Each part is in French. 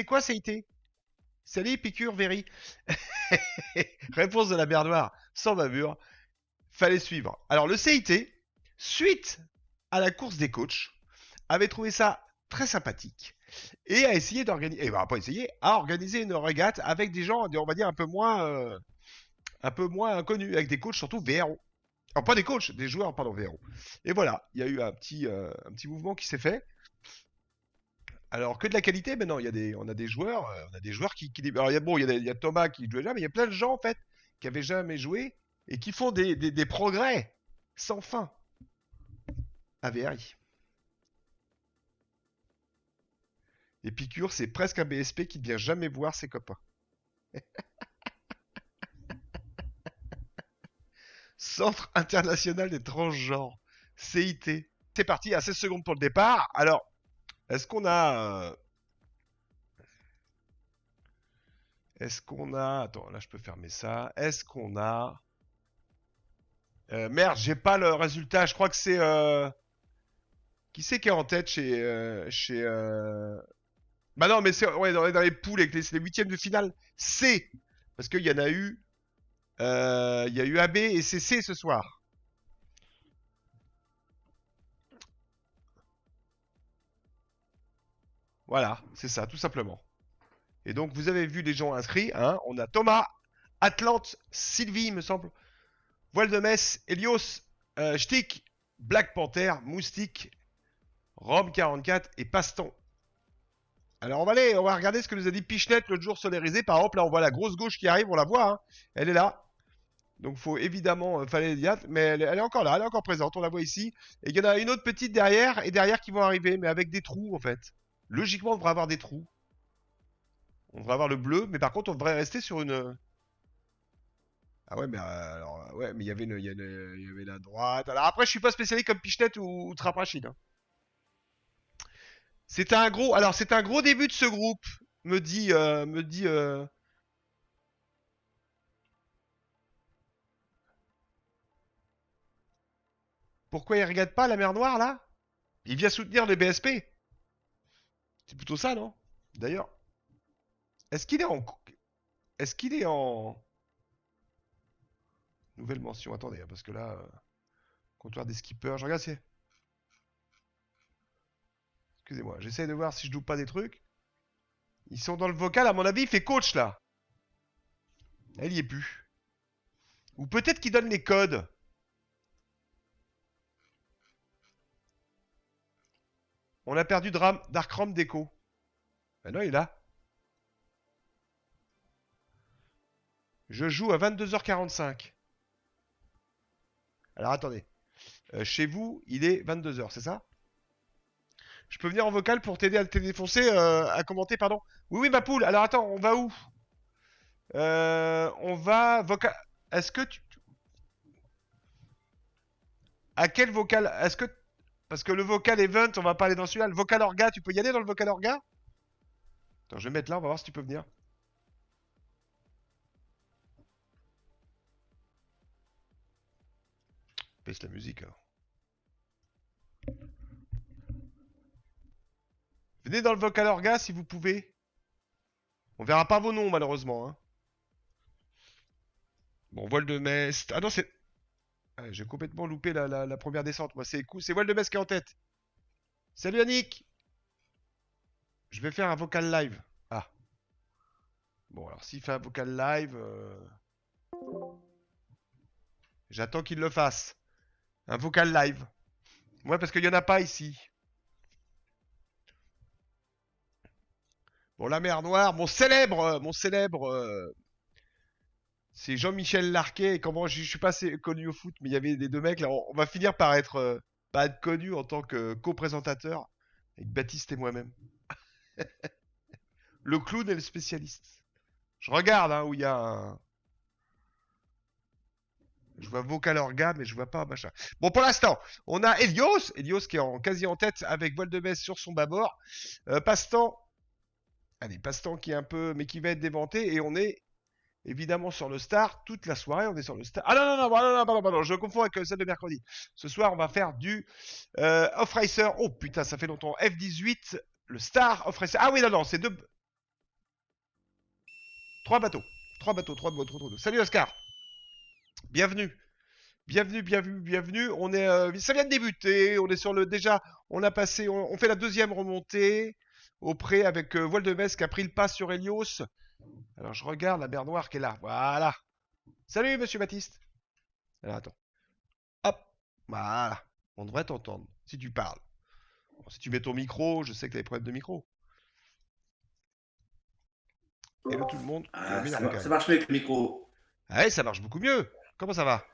c'est quoi CIT? Salut, piqûre, Véry. Réponse de la mer Noire, sans bavure. Fallait suivre. Alors, le CIT, suite à la course des coachs, avait trouvé ça très sympathique et a essayé d'organiser, pas essayé, a organisé une régate avec des gens, on va dire, un peu moins inconnus, avec des coachs surtout VRO. Alors, pas des coachs, des joueurs, pardon, VRO. Et voilà, il y a eu un petit mouvement qui s'est fait. Alors que de la qualité, maintenant, on a des joueurs, alors, il y a Thomas qui jouait jamais, mais il y a plein de gens en fait qui avaient jamais joué et qui font des progrès sans fin à VRI. Et Piqûre, c'est presque un BSP qui ne vient jamais voir ses copains. Centre international des transgenres, CIT. C'est parti, à 16 secondes pour le départ. Alors, est-ce qu'on a Attends, là je peux fermer ça. Est-ce qu'on a... merde, j'ai pas le résultat. Je crois que c'est... Qui c'est qui est en tête Bah non, mais c'est ouais, dans les poules, avec c'est les huitièmes de finale. C. Parce qu'il y en a eu... Il y a eu AB et CC ce soir. Voilà, c'est ça, tout simplement. Et donc, vous avez vu les gens inscrits. Hein. On a Thomas, Atlante, Sylvie, il me semble, Voile de Metz, Elios, Shtick, Black Panther, Moustique, Rome 44 et Paston. Alors on va regarder ce que nous a dit Pichenette l'autre jour solarisé. Par exemple, là on voit la grosse gauche qui arrive, on la voit, hein. Elle est là. Donc faut évidemment, fallait les mais elle est encore là, elle est encore présente, on la voit ici. Et il y en a une autre petite derrière, et derrière qui vont arriver, mais avec des trous en fait. Logiquement on devrait avoir des trous. On devrait avoir le bleu, mais par contre on devrait rester sur une... Ah ouais, mais alors, ouais, mais il y avait la droite. Alors après, je suis pas spécialiste comme Pichenette ou Traprachine. Hein. C'est un gros début de ce groupe, me dit. Pourquoi il regarde pas la mer Noire là? Il vient soutenir les BSP. C'est plutôt ça, non? D'ailleurs, est-ce qu'il est en, est-ce qu'il est en nouvelle mention? Attendez, hein, parce que là, comptoir des skippers, je regarde si. Excusez-moi, j'essaie de voir si je loupe pas des trucs. Ils sont dans le vocal, à mon avis, il fait coach là. Elle y est plus. Ou peut-être qu'il donne les codes. On a perdu Darkrom Deco. Ben non, il est là. Je joue à 22h45. Alors attendez. Chez vous, il est 22h, c'est ça? Je peux venir en vocal pour t'aider à te défoncer, à commenter, pardon. Oui, oui, ma poule. Alors attends, on va où? On va vocal. Est-ce que tu... À quel vocal? Est-ce que... Parce que le vocal event, on va pas aller dans celui-là. Le vocal orga, tu peux y aller dans le vocal orga? Attends, je vais mettre là, on va voir si tu peux venir. Baisse la musique, alors. Venez dans le vocal orga si vous pouvez. On verra pas vos noms, malheureusement. Hein. Bon, voile de Metz. Ah non, c'est... Ah, j'ai complètement loupé la première descente. Moi, c'est cool. C'est voile de Metz qui est en tête. Salut Yannick. Je vais faire un vocal live. Ah. Bon, alors s'il fait un vocal live... J'attends qu'il le fasse. Un vocal live. Ouais, parce qu'il y en a pas ici. Bon, la mer Noire, mon célèbre, c'est Jean-Michel Larquet. Comment je suis pas assez connu au foot, mais il y avait des deux mecs là. On va finir par pas être connu en tant que co-présentateur avec Baptiste et moi-même. Le clown et le spécialiste. Je regarde hein, où il y a un. Je vois vocal orga, mais je vois pas machin. Bon, pour l'instant, on a Elios qui est quasi en tête avec Voile de Metz sur son bâbord. Passe-temps. Allez, passe-temps qui est un peu, mais qui va être déventé. Et on est évidemment sur le Star toute la soirée. On est sur le Star. Ah non, non, non, non, non, pardon, je confonds avec celle de mercredi. Ce soir, on va faire du Off-Racer. Oh putain, ça fait longtemps. F18, le Star Off-Racer. Ah oui, non, non, c'est deux. 3 bateaux. 3 bateaux, 3 bateaux, 3 bateaux. Salut Oscar. Bienvenue. Bienvenue. On est, ça vient de débuter. On est sur le, déjà, on a passé, on fait la deuxième remontée au pré avec Voile de Metz qui a pris le pas sur Helios. Alors je regarde la mer Noire qui est là. Voilà. Salut Monsieur Baptiste. Alors attends. Hop. Voilà. On devrait t'entendre si tu parles. Bon, si tu mets ton micro, je sais que t'as des problèmes de micro. Hello tout le monde. Il y a Ah, bien ça marche mieux avec le micro. Ah ouais, ça marche beaucoup mieux. Comment ça va?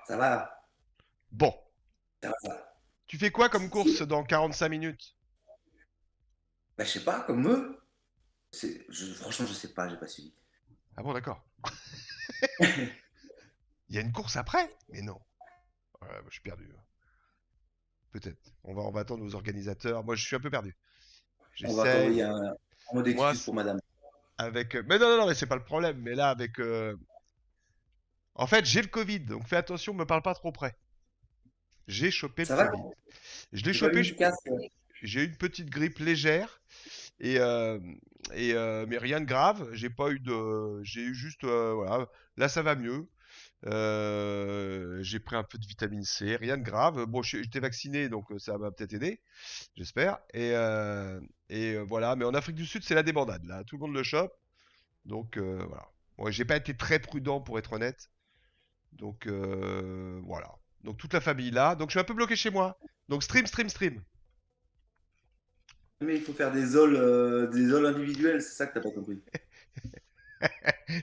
Ça va. Bon. Ça va, ça va. Tu fais quoi comme course Si. dans 45 minutes? Bah, je sais pas, comme eux. Franchement, je sais pas, j'ai pas suivi. Ah bon, d'accord. Il y a une course après? Mais non. Ouais, bah, je suis perdu. Peut-être. On va attendre aux organisateurs. Moi, je suis un peu perdu. On va t'envoyer J'essaye. un mot Moi, d'excuse pour madame. avec. Mais non, non, non, mais c'est pas le problème. Mais là, avec. En fait, j'ai le Covid, donc fais attention, me parle pas trop près. J'ai chopé le Ça va? Covid. Je l'ai J'ai pas chopé, mis de casque. j'ai eu une petite grippe légère. Et, mais rien de grave. J'ai pas eu de. J'ai eu juste. Voilà. Là, ça va mieux. J'ai pris un peu de vitamine C, rien de grave. Bon, j'étais vacciné, donc ça m'a peut-être aidé, j'espère. Voilà. Mais en Afrique du Sud, c'est la débandade. Là, tout le monde le chope. Donc voilà. Bon, j'ai pas été très prudent pour être honnête. Donc voilà. Donc toute la famille là. Donc je suis un peu bloqué chez moi. Donc stream. Mais il faut faire des halls individuels, c'est ça que t'as pas compris.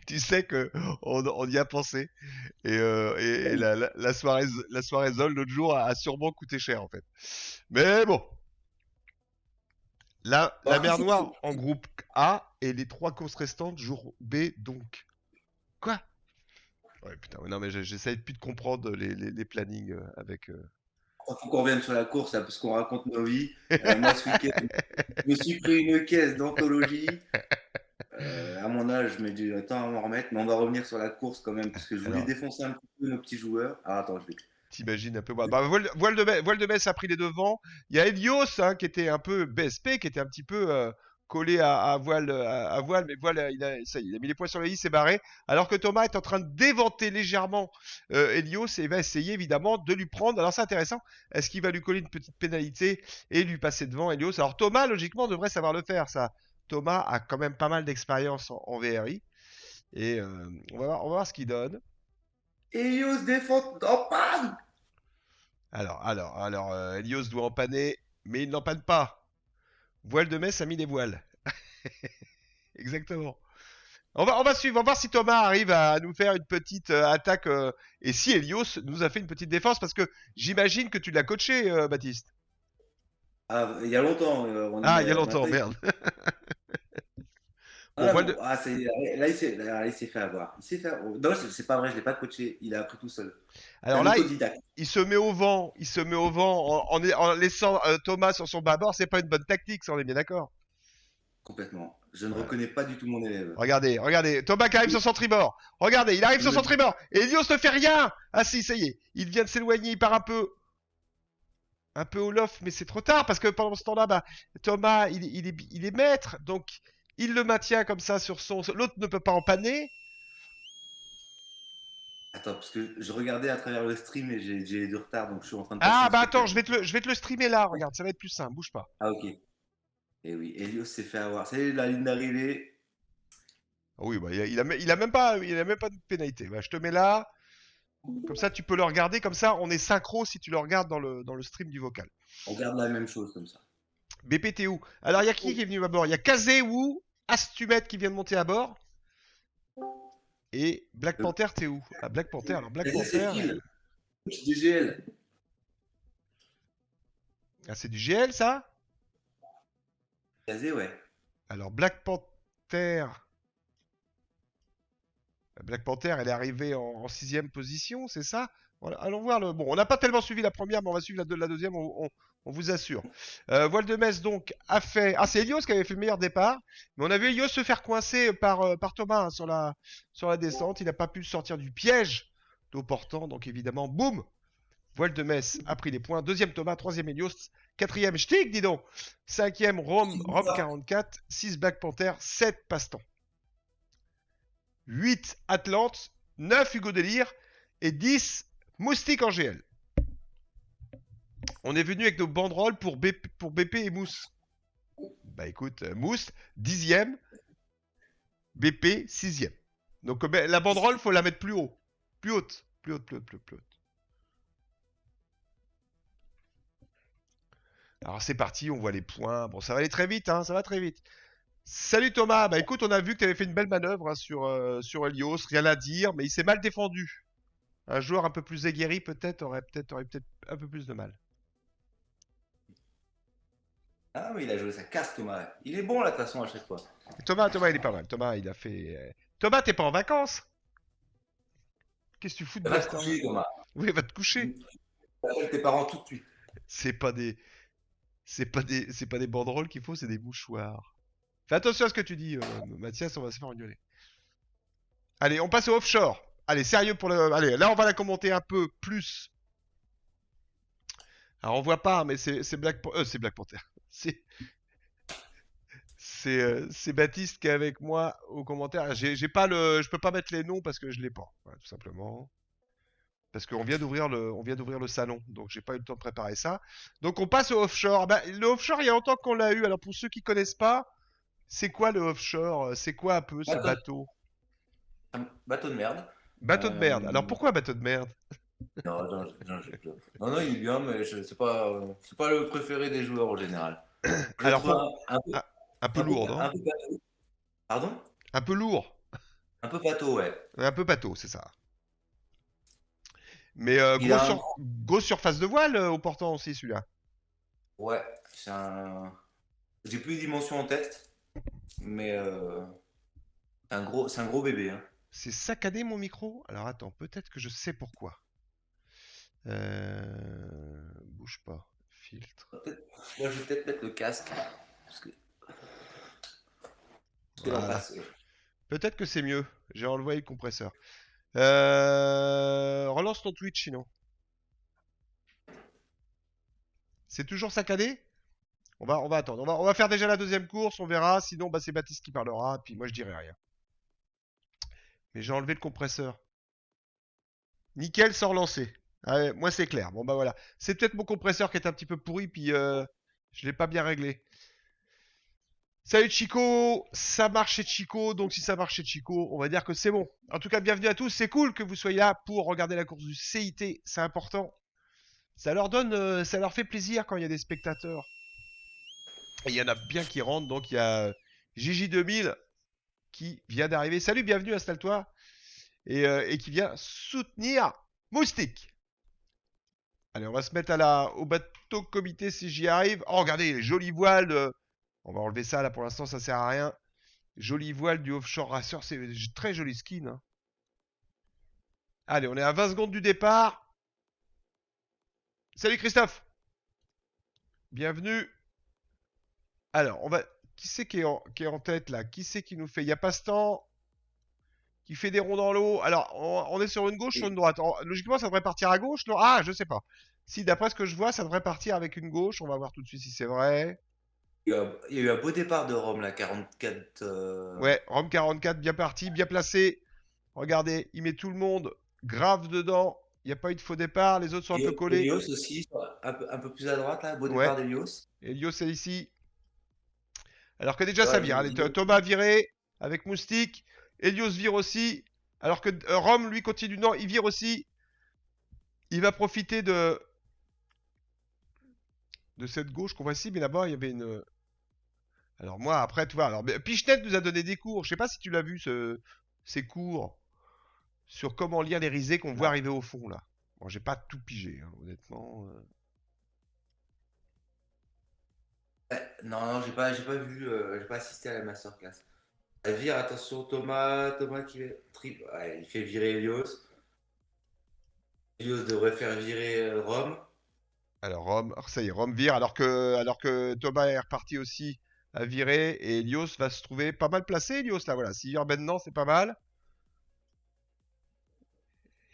Tu sais que on y a pensé. Et la soirée Zol l'autre jour a sûrement coûté cher en fait. Mais bon, la Alors, mer Noire en groupe A et les 3 courses restantes jour B donc. Quoi? Ouais putain, ouais, non mais j'essaye plus de comprendre les plannings avec. faut qu'on revienne sur la course, là, parce qu'on raconte nos vies. Moi, ce week-end, je me suis pris une caisse d'anthologie. À mon âge, je mets du temps à m'en remettre, mais on va revenir sur la course quand même, parce que je voulais Alors, défoncer un petit peu nos petits joueurs. Ah, attends, je vais. t'imagines un peu. Bah, Voile de Metz a pris les devants. Il y a Elios hein, qui était un peu BSP, qui était un petit peu collé à Voile, mais Voile, il a mis les points sur les i, s'est barré. Alors que Thomas est en train de déventer légèrement Elios et va essayer évidemment de lui prendre. Alors c'est intéressant. Est-ce qu'il va lui coller une petite pénalité et lui passer devant Elios? Alors Thomas, logiquement, devrait savoir le faire. Ça. Thomas a quand même pas mal d'expérience en VRI. Et on va voir ce qu'il donne. Elios défend en panne. Elios doit empanner, mais il n'empanne pas. Voile de Metz a mis les voiles. Exactement. On va suivre, on va voir si Thomas arrive à nous faire une petite attaque et si Elios nous a fait une petite défense parce que j'imagine que tu l'as coaché, Baptiste. Ah, il y a longtemps, Ah, il y a longtemps, maintenant, merde. ah, Bon, là, voile bon, de. ah, là, il s'est fait avoir. Non, c'est pas vrai, je l'ai pas coaché. Il a appris tout seul. C'est Alors un là, autodidacte, il se met au vent, en laissant Thomas sur son bâbord. C'est pas une bonne tactique, ça on est bien d'accord. complètement. Je ne Voilà. reconnais pas du tout mon élève. Regardez, Thomas qui arrive sur son tribord. Regardez, il arrive sur son Je- tribord. Et Elios ne fait rien. Ah si, ça y est. Il vient de s'éloigner, il part un peu au loft, mais c'est trop tard parce que pendant ce temps-là, bah, Thomas, il est maître, donc il le maintient comme ça sur son. L'autre ne peut pas empanner. Attends, parce que je regardais à travers le stream et j'ai du retard, donc je suis en train de passer Ah en bah attends, spectateur. je vais te le streamer là. Regarde, ça va être plus simple. Bouge pas. Ah, ok. Et oui, Elios s'est fait avoir. C'est la ligne d'arrivée. Ah oui, bah il a même pas de pénalité. Bah, je te mets là. Comme ça, tu peux le regarder. Comme ça, on est synchro si tu le regardes dans le stream du vocal. On garde la même chose comme ça. BPT où? Alors, il y a qui est venu à bord? Il y a Kazéou, Astumet qui vient de monter à bord. Et Black Le- Panther, t'es où? Ah, Black Panther, alors Black C'est Panther. Phil, coach du GL. Ah, c'est du GL ça? Kazé, ouais. Alors Black Panther. Black Panther, elle est arrivée en 6ème position, c'est ça? Voilà, allons voir le. Bon, on n'a pas tellement suivi la première, mais on va suivre la deuxième, on vous assure. Voile de Metz, donc, a fait. Ah, c'est Elios qui avait fait le meilleur départ. Mais on a vu Elios se faire coincer par Thomas hein, sur la descente. Il n'a pas pu sortir du piège d'eau portant. Donc, évidemment, boum! Voile de Metz a pris les points. Deuxième Thomas, troisième Elios, quatrième Stick, dis donc. Cinquième Rome 44, 6 Black Panther, 7 Passe-temps. 8 Atlante, 9 Hugo Délire et 10 Moustique en GL. On est venu avec nos banderoles pour BP et Mousse. Bah écoute, Mousse, 10e, BP, 6e. Donc la banderole, faut la mettre plus haut. Plus haute. Plus haute. Alors c'est parti, on voit les points. Bon, ça va aller très vite, hein, ça va très vite. Salut Thomas, bah écoute, on a vu que tu avais fait une belle manœuvre hein, sur Helios, rien à dire, mais il s'est mal défendu. Un joueur un peu plus aguerri peut-être aurait peut-être un peu plus de mal. Ah oui, il a joué sa carte, Thomas. Il est bon là, de toute façon, à chaque fois. Thomas, il est pas mal. Thomas, il a fait. Thomas, t'es pas en vacances? Qu'est-ce que tu fous de Va te Boston? coucher, Thomas. Oui, va te coucher. Appelle tes parents tout de suite. C'est pas des, c'est pas des banderoles qu'il faut, c'est des mouchoirs. Fais attention à ce que tu dis, Mathias, on va se faire engueuler. Allez, on passe au offshore. Allez, sérieux pour le. Allez, là, on va la commenter un peu plus. Alors, on voit pas, mais c'est Black Panther. C'est Baptiste qui est avec moi au commentaire. J'ai pas le, je peux pas mettre les noms parce que je l'ai pas, voilà, tout simplement. Parce qu'on vient d'ouvrir le salon, donc j'ai pas eu le temps de préparer ça. Donc on passe au offshore. Bah, le offshore, il y a longtemps qu'on l'a eu. Alors pour ceux qui connaissent pas, c'est quoi le offshore? C'est quoi un peu ce bateau? Un bateau de merde. Bateau de merde. Alors pourquoi bateau de merde? Non, il est bien, mais c'est pas le préféré des joueurs en général. Je Alors trouve un peu lourd, non? un peu bateau. Pardon? Un peu lourd. Un peu bateau, ouais. Un peu bateau, c'est ça. Mais Il a un... grosse surface de voile au portant aussi, celui-là. Ouais, c'est un... J'ai plus les dimensions en tête, mais c'est un gros bébé. Hein. C'est saccadé mon micro? Alors attends, peut-être que je sais pourquoi. Bouge pas. Filtre. Moi, je vais peut-être mettre le casque. Parce que Voilà. Peut-être que c'est mieux. J'ai enlevé le compresseur. Relance ton Twitch sinon. C'est toujours saccadé? On va attendre. On va faire déjà la deuxième course, on verra. Sinon, bah, c'est Baptiste qui parlera. Puis moi, je dirai rien. Mais j'ai enlevé le compresseur. Nickel, sans relancer. Ah ouais, moi, c'est clair. Bon, bah voilà. C'est peut-être mon compresseur qui est un petit peu pourri. Puis je l'ai pas bien réglé. Salut Chico, ça marche chez Chico, donc si ça marche chez Chico, on va dire que c'est bon. En tout cas, bienvenue à tous, c'est cool que vous soyez là pour regarder la course du CIT, c'est important. Ça leur fait plaisir quand il y a des spectateurs. Et il y en a bien qui rentrent, donc il y a Gigi2000 qui vient d'arriver. Salut, bienvenue, installe-toi. Et qui vient soutenir Moustique. Allez, on va se mettre au bateau comité si j'y arrive. Oh, regardez, les jolies voiles. On va enlever ça là pour l'instant, ça sert à rien. Jolie voile du Offshore Racer, c'est très joli skin. Hein. Allez, on est à 20 secondes du départ. Salut Christophe. Bienvenue. Alors, on va. Qui c'est qui est en tête là? Qui c'est qui nous fait? Il y a Passe-temps qui fait des ronds dans l'eau. Alors, on est sur une gauche, sur une droite. Logiquement, ça devrait partir à gauche. Non, ah, je sais pas. Si, d'après ce que je vois, ça devrait partir avec une gauche. On va voir tout de suite si c'est vrai. Il y a eu un beau départ de Rome, là, 44. Ouais, Rome 44, bien parti, bien placé. Regardez, il met tout le monde grave dedans. Il n'y a pas eu de faux départ. Les autres sont un peu collés. Elios aussi, un peu plus à droite, là, beau Ouais. départ d'Elios. Elios est ici. Alors que déjà ça vire. Allez, Thomas viré avec Moustique. Elios vire aussi. Alors que Rome, lui, continue. Non, il vire aussi. Il va profiter de cette gauche qu'on voit ici. Mais là-bas, il y avait une. Alors moi, après, tu vois. Alors, Pichenet nous a donné des cours. Je sais pas si tu l'as vu, ces cours sur comment lire les risées qu'on voit arriver au fond, là. Bon, j'ai pas tout pigé, hein, honnêtement. Non, j'ai pas vu, j'ai pas assisté à la masterclass. Vire, attention, Thomas qui ouais, il fait virer Elios. Elios devrait faire virer Rome. Alors Rome, ça y est, Rome vire, alors que Thomas est reparti aussi à virer, et Elios va se trouver pas mal placé, Elios, là, voilà. S'il vire maintenant, c'est pas mal.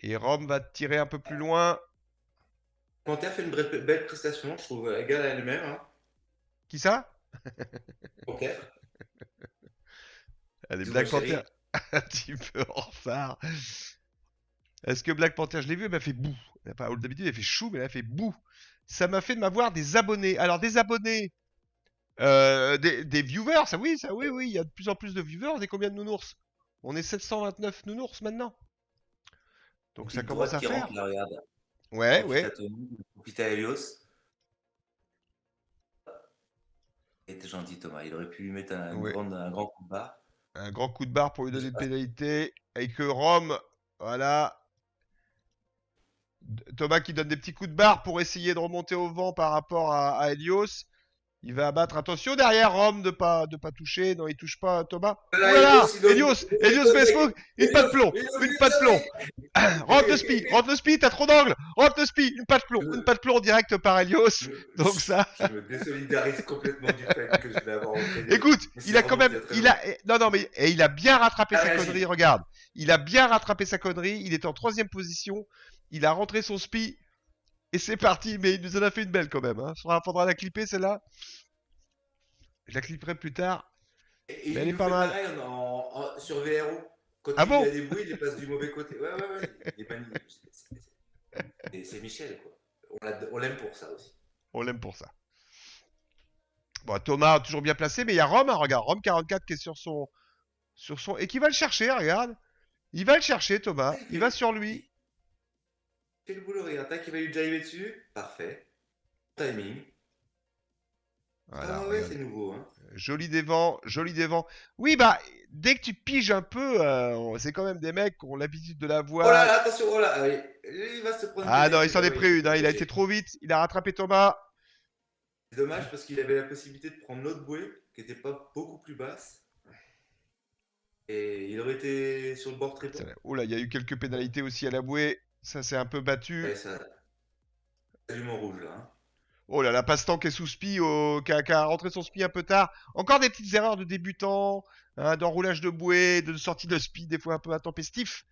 Et Rome va tirer un peu plus loin. Panther fait une belle prestation, je trouve, égale à elle-même. Hein. Qui ça? Panther. Allez, Tu Black vois, Panther. un petit peu en retard. Est-ce que Black Panther, je l'ai vu, elle m'a fait bouh. Elle a pas, d'habitude, elle fait chou, mais elle a fait bouh. Ça m'a fait de m'avoir des abonnés. Alors, des abonnés, des viewers, ça oui, oui, il y a de plus en plus de viewers. On est combien de nounours? On est 729 nounours maintenant. Une Donc, ça petite commence droite à qui faire. rentre, là, regarde. Ouais, Profite à ouais. Tony, profite à Helios. Il était gentil, Thomas. Il aurait pu lui mettre Ouais. un grand coup de barre. Un grand coup de barre pour lui Je donner sais une pas. pénalité. Et que Rome, voilà. Thomas qui donne des petits coups de barre pour essayer de remonter au vent par rapport à Helios. Il va abattre. Attention derrière Rome de pas toucher. Non, il touche pas Thomas. Ouh Voilà, là Helios, là, Helios, il Helios donne met avec. smoke. Une patte plomb, Helios, une il patte plomb. donne Rentre le spi, rentre le spi, t'as trop d'angle. Rentre le spi, une avec. patte plomb direct par Helios. Donc ça. Je me désolidarise complètement du fait que je vais avoir entraîné. Écoute, Mais il c'est a quand vraiment même, très très il bon. a, non non mais et il a bien rattrapé Il a sa connerie. réagi. Regarde, il a bien rattrapé sa connerie. Il est en troisième position. Il a rentré son spi et c'est parti. Mais il nous en a fait une belle quand même. Hein. Faudra la clipper celle-là. Je la clipperai plus tard. Et Mais elle il est nous pas fait mal. pareil sur VRO. Quand Ah il bon? a des bruits, il les passe du mauvais côté. Ouais, ouais, ouais. Il est pas nul. C'est Michel, quoi. On l'aime pour ça aussi. On l'aime pour ça. Bon, Thomas toujours bien placé, mais il y a Rome. Hein, regarde, Rome 44 qui est sur son et qui va le chercher. Regarde, il va le chercher, Ah, Thomas. Il va sur lui. il fait le boulot, regarde. Tac, il va lui driver dessus. Parfait. Timing. Voilà, Ah ouais, c'est regardez. nouveau, hein. Joli des vents, joli des vents. Oui, bah, dès que tu piges un peu, c'est quand même des mecs qui ont l'habitude de la Oh là voile. là, attention, oh là. Allez, il va se prendre une Ah non, il pénalité s'en est là-bas. Il pris faut une. Hein, il a été protéger. trop vite. Il a rattrapé Thomas. C'est dommage parce qu'il avait la possibilité de prendre l'autre bouée qui était pas beaucoup plus basse. Et il aurait été sur le bord très bon. Oh là, il y a eu quelques pénalités aussi à la bouée. Ça s'est un peu battu. Ouais, ça. Allume en rouge là, hein. Oh là là, Passe-temps qui est sous spi, qui a rentré son spi un peu tard. Encore des petites erreurs de débutant, hein, d'enroulage de bouée, de sortie de spi, des fois un peu intempestif.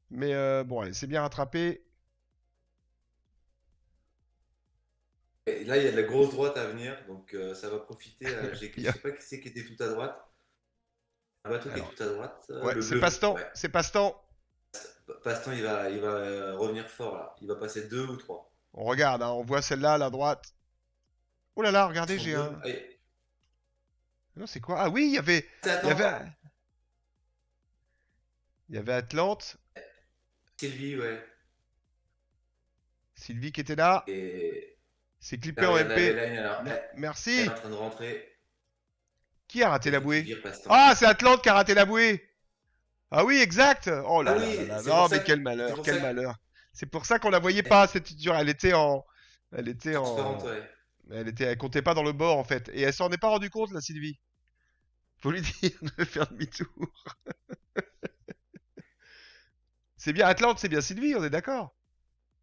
Mais bon, allez, c'est bien rattrapé. Et là, il y a de la grosse droite à venir, donc ça va profiter Il je y a- sais pas qui c'est qui était tout à droite. Un bateau qui est Alors, tout à droite. ouais, Le c'est bleu. Passe-temps, Ouais. c'est Passe-temps. Paston, il va revenir fort là. Il va passer 2 ou 3. On regarde, hein, on voit celle-là à la droite. Oh là là, regardez, Ils sont j'ai deux. un. Allez. Non, c'est quoi? Ah oui, il y Attends, avait, il y avait Atlante, Sylvie, ouais. Sylvie qui était là. Et C'est clippé là, en regarde la MP. Line, alors, elle est Merci. en train de rentrer. Qui a raté Il la faut qu'il bouée? vire Paston. Ah, c'est Atlante qui a raté la bouée. Ah oui, exact. Oh Ah là là là oui, là. c'est pour Non, ça mais que quel c'est malheur, pour quel ça que malheur. C'est pour ça qu'on la voyait elle pas cette dure. transparente, ouais. Elle comptait pas dans le bord en fait. Et elle s'en est pas rendu compte la Sylvie. Faut lui dire de faire demi-tour. C'est bien Atlante, c'est bien Sylvie, on est d'accord.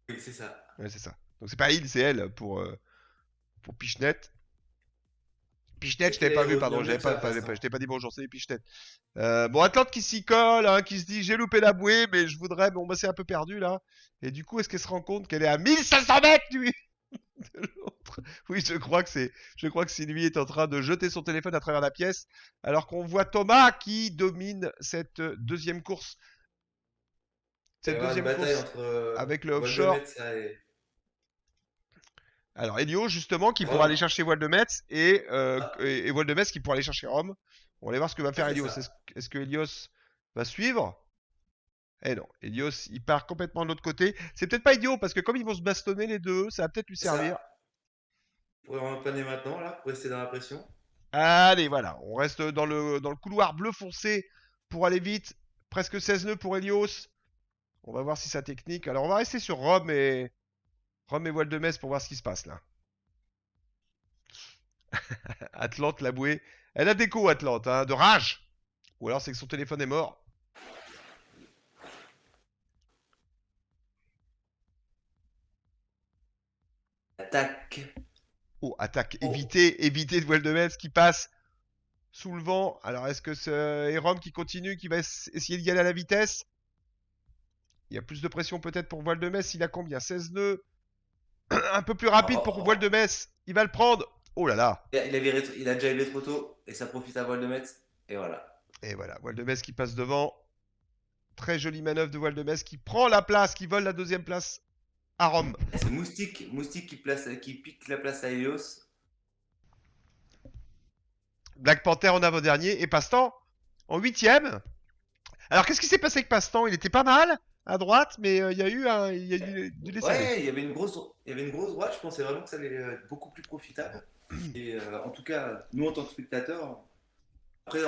Oui, c'est ça. Ouais, c'est ça. Donc c'est pas il, c'est elle pour Pichenette. Pichenette, Peut-être je t'avais qu'il pas allait vu, revenir pardon, mieux que ça, je Paston. t'ai pas dit bonjour, c'est les Pichenettes. Bon, Atlante qui s'y colle, hein, qui se dit j'ai loupé la bouée, mais je voudrais, bon, bah c'est un peu perdu là. Et du coup, est-ce qu'elle se rend compte qu'elle est à 1500 mètres lui de l'autre? Oui, je crois que Sylvie est en train de jeter son téléphone à travers la pièce, alors qu'on voit Thomas qui domine cette deuxième course. Il va y Cette avoir une deuxième bataille course entre avec le offshore. Voldemetza et Alors, Elio, justement, qui pourra aller Rome. chercher Voile de Metz Ah, et Voile de Metz qui pourra aller chercher Rome. On va aller voir ce que va faire c'est Helios. ça. Est-ce que Helios va suivre? Eh non, Helios, il part complètement de l'autre côté. C'est peut-être pas idiot, parce que comme ils vont se bastonner les deux, ça va peut-être lui C'est servir. ça. Il pourrait en planer maintenant, là, pour rester dans la pression. Allez, voilà, on reste dans le couloir bleu foncé pour aller vite. Presque 16 nœuds pour Helios. On va voir si sa technique... Alors, on va rester sur Rome et Voile de Metz pour voir ce qui se passe, là. Atlante, la bouée. Elle a déco, Atlante, hein, de rage. Ou alors c'est que son téléphone est mort. Attaque. Oh, attaque. Oh. Éviter de Voile de Metz qui passe sous le vent. Alors est-ce que c'est Rome qui continue, qui va essayer de y aller à la vitesse? Il y a plus de pression peut-être pour Voile de Metz. Il a combien? 16 nœuds. Un peu plus Oh, rapide oh, pour Voile de oh. Metz. Il va le prendre. Oh là là. Il a déjà élevé trop tôt et ça profite à Voldemetz. Et voilà. Et voilà, Voile de Metz qui passe devant. Très jolie manœuvre de Voile de Metz qui prend la place, qui vole la deuxième place à Rome. C'est Moustique qui pique la place à Helios. Black Panther en avant-dernier et Passe-Temps en huitième. Alors qu'est-ce qui s'est passé avec Passe-Temps? Il était pas mal à droite, mais il y a eu du laisser aller. Ouais, il y avait une grosse droite. Je pensais vraiment que ça allait être beaucoup plus profitable. Et en tout cas, nous en tant que spectateurs, après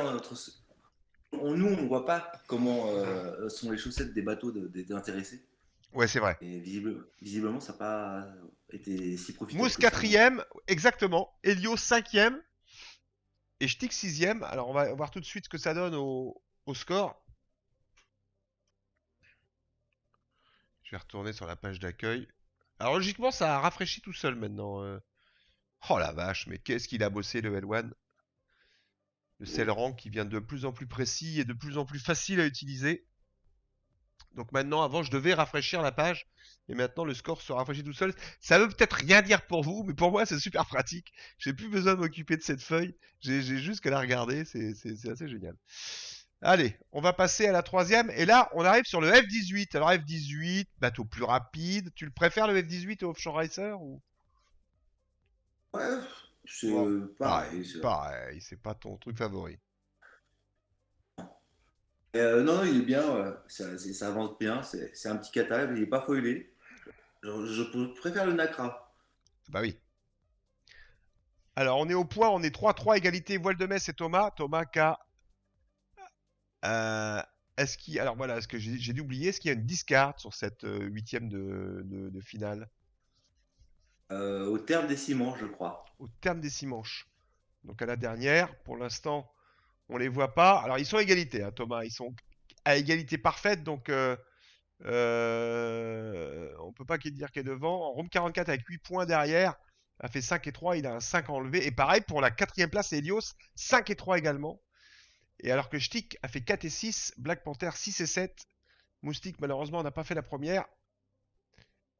nous on voit pas comment sont les chaussettes des bateaux des intéressés. Ouais, c'est vrai. Et visiblement, ça n'a pas été si profitable Mousse que ça. quatrième, exactement. Elio cinquième. Et Shtick sixième. Alors on va voir tout de suite ce que ça donne au score. Je vais retourner sur la page d'accueil. Alors logiquement, ça a rafraîchi tout seul maintenant. Oh la vache, mais qu'est-ce qu'il a bossé le L1. Le Celeran qui vient de plus en plus précis et de plus en plus facile à utiliser. Donc maintenant, avant, je devais rafraîchir la page. Et maintenant, le score se rafraîchit tout seul. Ça veut peut-être rien dire pour vous, mais pour moi, c'est super pratique. J'ai plus besoin de m'occuper de cette feuille. J'ai juste qu'à la regarder. C'est assez génial. Allez, on va passer à la troisième. Et là, on arrive sur le F18. Alors F18, bateau plus rapide. Tu le préfères le F18 au Offshore Racer ou... Ouais, c'est Bon, pareil. pareil, c'est pas ton truc favori. Non, non, il est bien. Ça avance bien. C'est un petit cata, mais il n'est pas foilé. Je préfère le Nacra. Bah oui. Alors, on est au point, on est 3-3, égalité, Voile de Metz et Thomas. Thomas qui a... est-ce qu'il... Alors voilà, est-ce que j'ai dû oublier, est-ce qu'il y a une discard sur cette huitième de finale Au terme des 6 manches, je crois. au terme des 6 manches? Donc à la dernière, pour l'instant, on les voit pas. Alors ils sont à égalité, hein, Thomas, ils sont à égalité parfaite, donc on peut pas dire qu'il est devant. Rome 44 avec 8 points derrière a fait 5 et 3, il a un 5 enlevé. Et pareil pour la quatrième place, Helios, 5 et 3 également. Et alors que Shtick a fait 4 et 6, Black Panther 6 et 7. Moustique malheureusement n'a pas fait la première.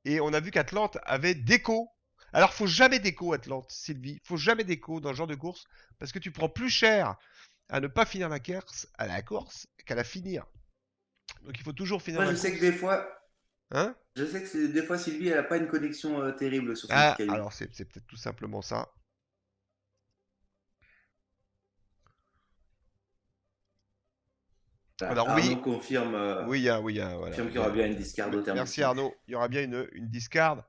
Et on a vu qu'Atlante avait déco. Alors faut jamais déco Atlante, Sylvie. Faut jamais déco dans ce genre de course. Parce que tu prends plus cher à ne pas finir la course qu'à la finir. Donc il faut toujours finir Moi, la je sais course. que des fois, Hein? des fois Sylvie, elle a pas une connexion terrible sur son petit Ah, caillou. alors c'est peut-être tout simplement ça. Voilà. Alors Arnaud oui, voilà. confirme qu'il y aura bien une discard au terme des Merci 6 manches. Arnaud. Il y aura bien une discard.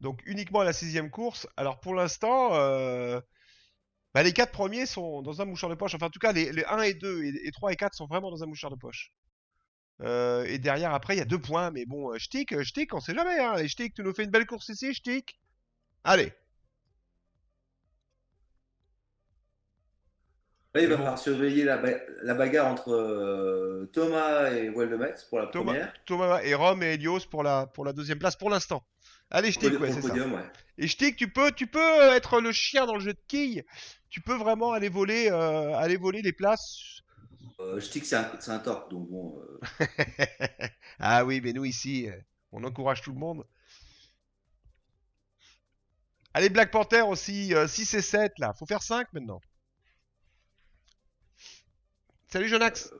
Donc uniquement à la sixième course. Alors pour l'instant, bah, les 4 premiers sont dans un mouchoir de poche. Enfin en tout cas, les 1 et 2 et 3 et 4 sont vraiment dans un mouchoir de poche. Et derrière, après, il y a 2 points. Mais bon, Shtick, on sait jamais. Hein. Les Shtick, tu nous fais une belle course ici, Shtick. Allez. Là, il Mais va bon, falloir surveiller la bagarre entre Thomas et Weldemetz pour la Thomas, première. Thomas et Rome et Helios pour la deuxième place pour l'instant. Allez, Shtick, ouais, Pour le c'est ça. podium, ouais. Et Shtick, tu peux être le chien dans le jeu de quilles. Tu peux vraiment aller voler les places. Je dis que c'est un torque, donc bon. Ah oui, mais nous ici, on encourage tout le monde. Allez, Black Panther aussi, 6 et 7 là. Faut faire 5 maintenant. Salut, Jonax.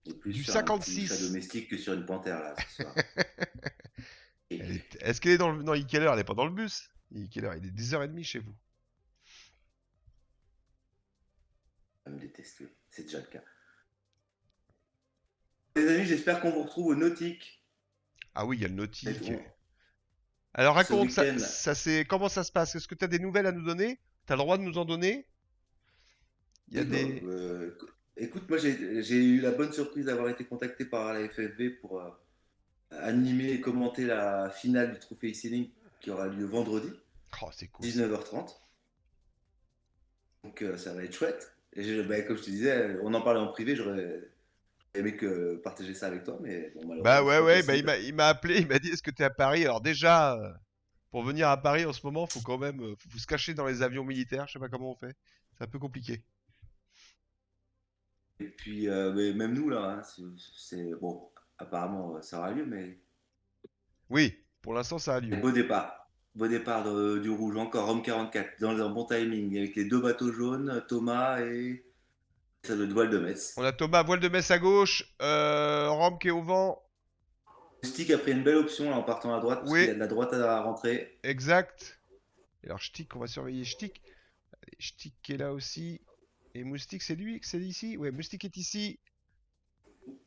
On est plus Du sur un petit chat 56. domestique que sur une panthère là ce soir. Et Est-ce qu'elle est dans le... Non, quelle heure? Elle est pas dans le bus. Quelle heure? Il est 10h30 chez vous. va me détester, c'est déjà le cas. Les amis, j'espère qu'on vous retrouve au Nautique. Ah oui, il y a le nautique. On- Alors Ce raconte, week-end. comment ça se passe? Est-ce que tu as des nouvelles à nous donner? Tu as le droit de nous en donner? Il y a Oui, bah, des... écoute, moi j'ai eu la bonne surprise d'avoir été contacté par la FFV pour animer et commenter la finale du Trophée Sailing qui aura lieu vendredi, Oh, c'est cool. 19h30. Donc ça va être chouette. Et bah, comme je te disais, on en parlait en privé, j'aurais aimé partager ça avec toi, mais bon, Bah malheureusement, c'est ouais, pas ouais, bah possible. il m'a appelé, il m'a dit est-ce que t'es à Paris? Alors déjà, pour venir à Paris en ce moment, faut quand même faut se cacher dans les avions militaires, je sais pas comment on fait. C'est un peu compliqué. Et puis, mais même nous, là, hein, bon, apparemment, ça aura lieu, mais Oui, pour l'instant ça a lieu. beau départ. Beau départ du rouge, encore Rome 44, dans un bon timing, avec les deux bateaux jaunes, Thomas et Ça doit être voile de Metz. On a Thomas, voile de Metz à gauche. Rome qui est au vent. Moustique a pris une belle option là, en partant à droite parce qu'il Oui, a de la droite à rentrer. exact. Et alors Shtik, on va surveiller Shtik. Allez, Shtik qui est là aussi. Et Moustique, c'est lui, c'est ici. Ouais, Moustique est ici.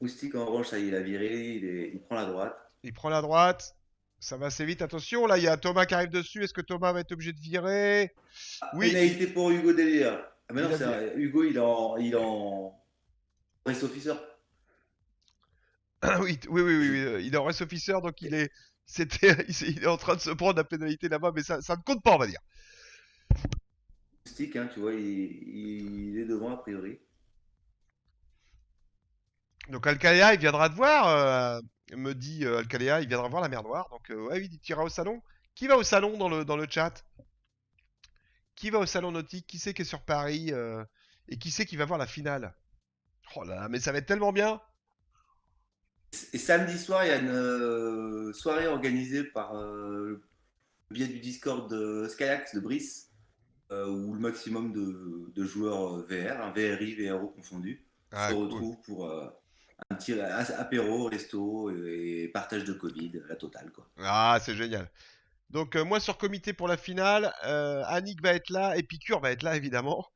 Moustique en revanche, ça y est, il a viré, il prend la droite. Il prend la droite. Ça va assez vite. Attention, là, il y a Thomas qui arrive dessus. Est-ce que Thomas va être obligé de virer? Oui, Pénalité pour Hugo Délire. Ah mais non, il a viré. Hugo, il est en race officer. Oui, oui, oui, oui, oui, il est en race officer, donc il est en train de se prendre la pénalité là-bas, mais ça ne compte pas, on va dire. Moustique, hein, tu vois, il est devant a priori. Donc Alcalea, il viendra te voir, me dit Alcalea, il viendra voir la mer Noire. Donc ouais, oui, il ira au salon. Qui va au salon dans le chat? Qui va au salon nautique? Qui c'est qui est sur Paris et qui c'est qui va voir la finale? Oh là là, mais ça va être tellement bien. Et samedi soir, il y a une soirée organisée par le biais du Discord de Skyax de Brice, où le maximum de joueurs VR, hein, VRI, VRO confondus, se Ah, cool. retrouvent pour un petit apéro, resto et partage de Covid, la totale quoi. Ah, c'est génial. Donc moi sur comité pour la finale, Annick va être là, Épicure va être là évidemment.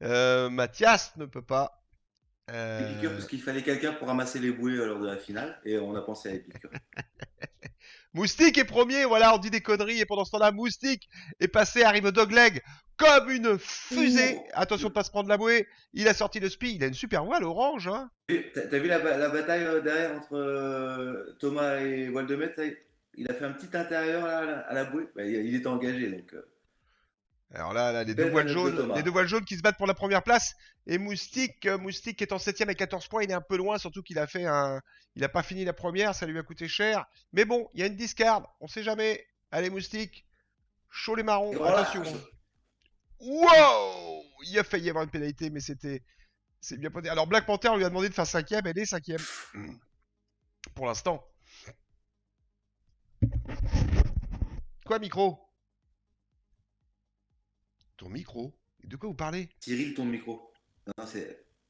Mathias ne peut pas. Épicure, Euh, parce qu'il fallait quelqu'un pour ramasser les bouées lors de la finale, et on a pensé à Épicure. Moustique est premier, voilà, on dit des conneries. Et pendant ce temps-là, Moustique est passé, arrive au dogleg comme une fusée. Ouh. Attention de pas se prendre la bouée. Il a sorti le spi, il a une super voile orange. Hein. T'as vu la bataille derrière entre Thomas et Waldemert là. Il a fait un petit intérieur là, à la bouée. Bah, il était engagé donc. Alors là, les deux Belle voiles manœuvre de jaunes, les Thomas. deux voiles jaunes qui se battent pour la première place. Et Moustique est en 7ème avec 14 points. Il est un peu loin, surtout il a pas fini la première, ça lui a coûté cher. Mais bon, il y a une discard, on sait jamais. Allez Moustique, chaud les marrons, Et voilà. attention. Wow, il a failli y avoir une pénalité, mais c'est bien poté. Alors Black Panther lui a demandé de faire 5ème, elle est 5ème. Pour l'instant. Quoi, micro? Ton micro? De quoi vous parlez? Cyril, ton micro. Non,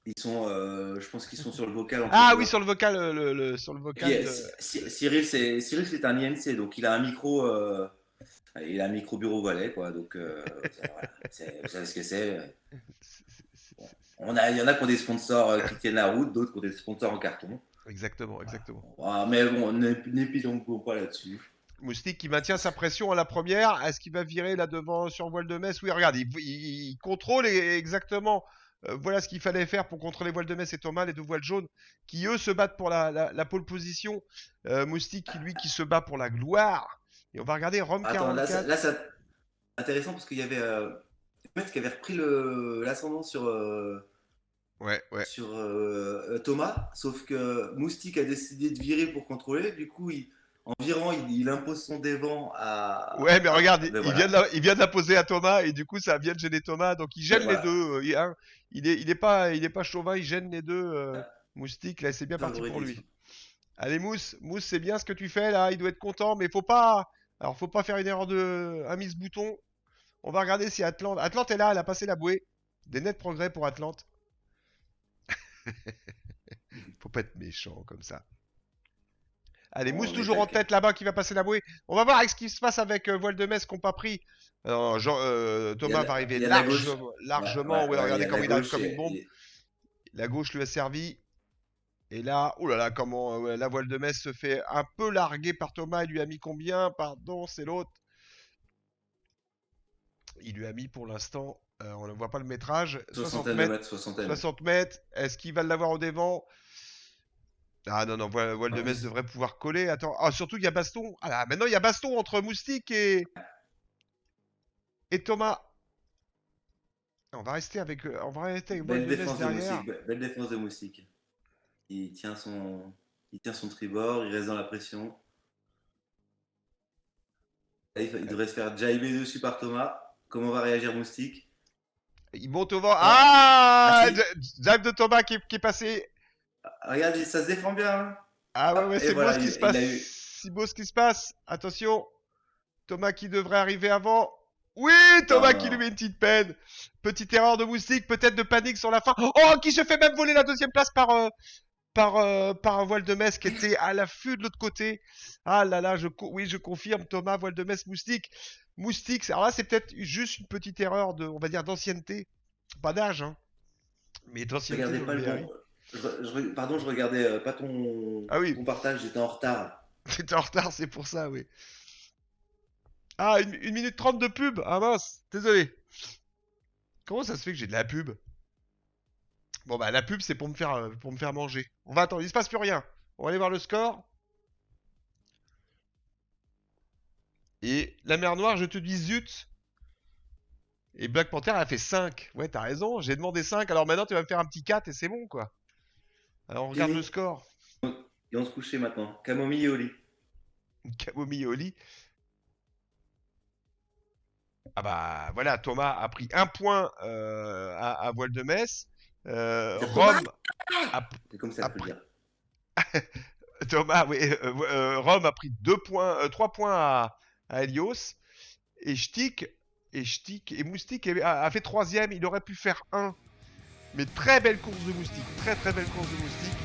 ils sont, je pense qu'ils sont sur le vocal entre Ah oui, sur joueurs. le vocal, sur le Et puis, vocal de. Cyril, c'est un INC, donc il a un micro bureau valet, quoi. Donc, voilà, vous savez ce que c'est. Il y en a qui ont des sponsors qui tiennent la route, d'autres qui ont des sponsors en carton. Exactement, Voilà. exactement. Ah, mais bon, n'épilons pas là-dessus. Moustique qui maintient sa pression à la première. Est-ce qu'il va virer là devant sur voile de Metz? Oui, regarde, il contrôle exactement. Voilà ce qu'il fallait faire pour contrôler voile de Metz et Thomas, les deux voiles jaunes, qui eux se battent pour la pole position. Moustique qui se bat pour la gloire. Et on va regarder Rome Attends, 44. c'est intéressant parce qu'il y avait Metz qui avait repris l'ascendant Ouais, ouais. sur Thomas, sauf que Moustique a décidé de virer pour contrôler. Du coup, en virant, il impose son dévent Ouais, mais regarde, ben il vient voilà. de la poser à Thomas et du coup ça vient de gêner Thomas. Donc il Ben gêne les voilà. deux. Il est pas chauvin, il gêne les deux. Moustique, là, c'est bien parti pour lui. Favoritisme. Allez, Mousse, c'est bien ce que tu fais là. Il doit être content, mais faut pas. Alors, faut pas faire une erreur un miss-bouton. On va regarder si Atlante. Atlante est là, elle a passé la bouée. Des nets progrès pour Atlante. Faut pas être méchant comme ça. Allez, Bon, Mousse on est toujours en taquin. tête là-bas qui va passer la bouée. On va voir avec ce qui se passe avec Voile de Metz qu'on pas pris. Alors, Thomas va arriver Il y a la gauche. largement. Ouais, Il y regardez a la comment il arrive gauche. comme une bombe. La gauche lui a servi. Et là, oh là là, comment la Voile de Metz se fait un peu larguer par Thomas. Il lui a mis combien? Pardon, c'est l'autre. Il lui a mis pour l'instant, on ne voit pas le métrage, 60 Soixantaine de mètres. mètres, soixantaine. 60 mètres. Est-ce qu'il va l'avoir au devant? Ah non, non, Voile de Ah, Metz devrait pouvoir coller. Attends. Ah, surtout il y a baston. Ah là, maintenant il y a baston entre Moustique et Thomas. On va rester avec Voile belle de Metz défense de derrière. Moustique. Belle défense de Moustique. Il tient son tribord, il reste dans la pression. Là, il devrait se faire jailber dessus par Thomas. Comment va réagir Moustique? Il monte au vent. Non. Ah Ah, si. Jab de Thomas qui est passé. Regarde, ça se défend bien, hein. Ah ouais, Hop, ouais, et c'est beau voilà, ce qui se il passe. a eu. Si beau ce qui se passe. Attention. Thomas qui devrait arriver avant. Oui, Thomas qui lui Ah, met une petite peine. Petite erreur de Moustique, peut-être de panique sur la fin. Oh, qui se fait même voler la deuxième place par un voile de Metz qui était à l'affût de l'autre côté. Ah là là, oui, je confirme, Thomas, voile de Metz, Moustique. Moustique, alors là, c'est peut-être juste une petite erreur de, on va dire, d'ancienneté. Pas d'âge, hein, mais d'ancienneté regardez sur le pas le bon. BRI. Pardon, je regardais pas ton, Ah oui, ton partage, j'étais en retard. t'étais en retard, c'est pour ça, oui. Ah, 1 minute 30 de pub. Ah mince, désolé. Comment ça se fait que j'ai de la pub? Bon bah la pub c'est pour me faire manger. On va attendre, il se passe plus rien. On va aller voir le score. Et la mer Noire, je te dis zut. Et Black Panther a fait 5. Ouais, t'as raison, j'ai demandé 5. Alors maintenant tu vas me faire un petit 4 et c'est bon quoi. Alors on regarde le Fini. score. Et on se coucher maintenant. Camomille et au lit. Camomille au lit. Ah bah voilà, Thomas a pris un point à Voile de Metz. C'est Thomas. Rome a, C'est comme ça a qu'il faut le pris. dire. Thomas, oui, Rome a pris 2 points, 3 points à Helios. Et Shtik et Moustique a fait troisième. Il aurait pu faire un. Mais très belle course de Moustique. Très très belle course de Moustique.